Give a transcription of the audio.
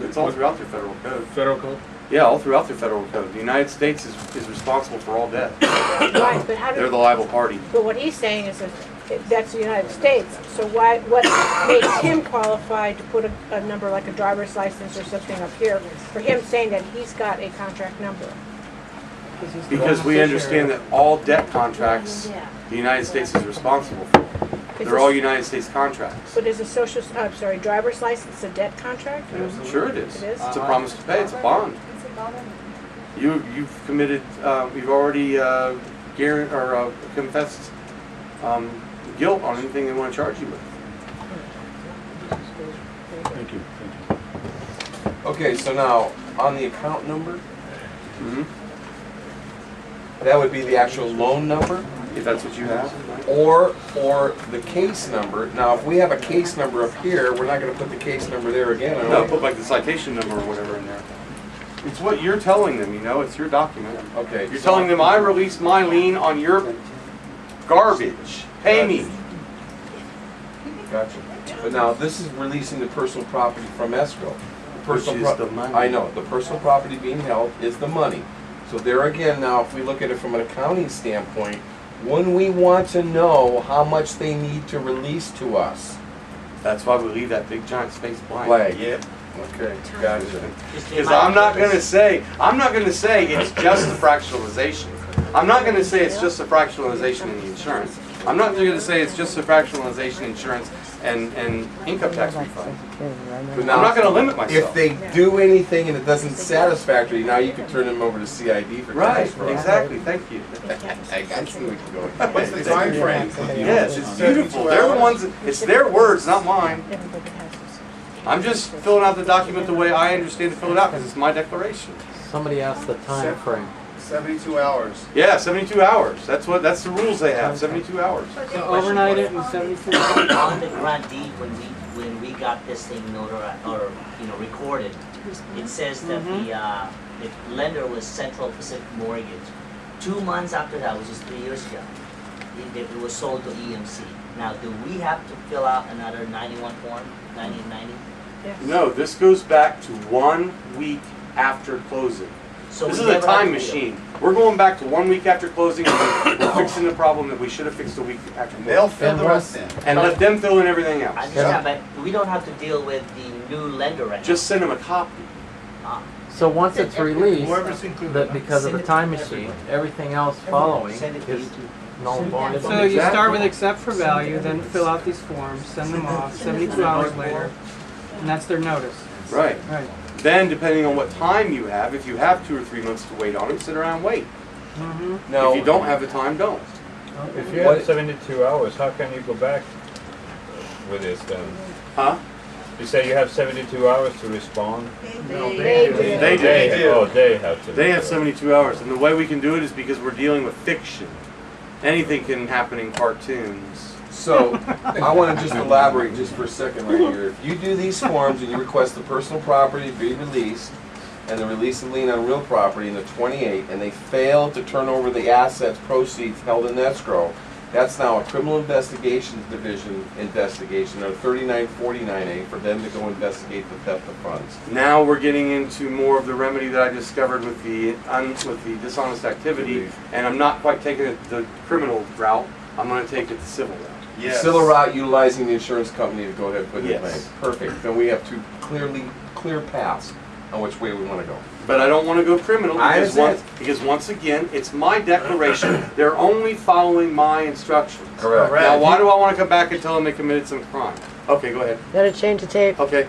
It's all throughout their federal code. Federal code? Yeah, all throughout their federal code. The United States is responsible for all debt. Right, but how They're the liable party. But what he's saying is that that's the United States. So what makes him qualified to put a number like a driver's license or something up here for him saying that he's got a contract number? Because we understand that all debt contracts, the United States is responsible for. They're all United States contracts. But is a driver's license a debt contract? Sure it is. It is? It's a promise to pay. It's a bond. You've committed. You've already confessed guilt on anything they want to charge you with. Thank you. Okay, so now on the account number, Mm-hmm. that would be the actual loan number, If that's what you have. or the case number. Now, if we have a case number up here, we're not going to put the case number there again. No, put like the citation number or whatever in there. It's what you're telling them. It's your document. Okay. You're telling them I release my lien on your garbage. Pay me. Gotcha. But now this is releasing the personal property from escrow. The Which is the money. I know. The personal property being held is the money. So there again, now if we look at it from an accounting standpoint, when we want to know how much they need to release to us. That's why we leave that big giant space blank. Blank. Yep. Okay, gotcha. Because I'm not going to say it's just the fractionalization. I'm not going to say it's just the fractionalization in the insurance. I'm not going to say it's just the fractionalization insurance and income tax refund. But now, I'm not going to limit myself. if they do anything and it doesn't satisfactory, now you can turn them over to CID for Right, tax fraud. exactly. Thank you. I see where you're going. What's the time frame? Yes, it's beautiful. They're the ones. It's their words, not mine. Everybody has this. I'm just filling out the document the way I understand to fill it out because it's my declaration. Somebody asked the time frame. 72 hours. Yeah, 72 hours. That's the rules they have. 72 hours. So overnight it in 72 hours? On the grantee, when we got this thing notarized or recorded, it says that the lender was Central Pacific Mortgage. 2 months after that, which is 3 years ago, it was sold to EMC. Now, do we have to fill out another 91 form, 9090? Yes. No, this goes back to 1 week after closing. So This we is a never had time to machine. We're going back to 1 week after closing and we're fixing the problem that we should have fixed a week after They'll closing. fill the rest in. And let them fill in everything else. I understand, but we don't have to deal with the new lender right now. Just send them a copy. Ah. So once it's released, Whoever's included. that because of the time machine, everything else following Send it to is you too. null and void. So you start with accept for value, then fill out these forms, send them off, 72 hours later, and that's their notice. Right. Right. Then, depending on what time you have, if you have 2 or 3 months to wait on them, sit around and wait. Now, If you don't have the time, don't. If you have 72 hours, how can you go back with this then? Huh? You say you have 72 hours to respond? They do. Oh, they have to. They have 72 hours. And the way we can do it is because we're dealing with fiction. Anything can happen in cartoons. So, I want to just elaborate just for a second right here. If you do these forms and you request the personal property be released, and the release of lien on real property in the 28, and they fail to turn over the assets, proceeds held in escrow, that's now a criminal investigations division investigation, or 3949A, for them to go investigate the theft of funds. Now we're getting into more of the remedy that I discovered with the dishonest activity, and I'm not quite taking it the criminal route. I'm going to take it the civil route. The civil route utilizing the insurance company to go ahead and put it in Yes. place. Perfect. Then we have two clear paths on which way we want to go. But I don't want to go criminal I understand. because once again, it's my declaration. They're only following my instructions. Correct. Now, why do I want to come back and tell them they committed some crime? Okay, go ahead. Gotta change the tape. Okay.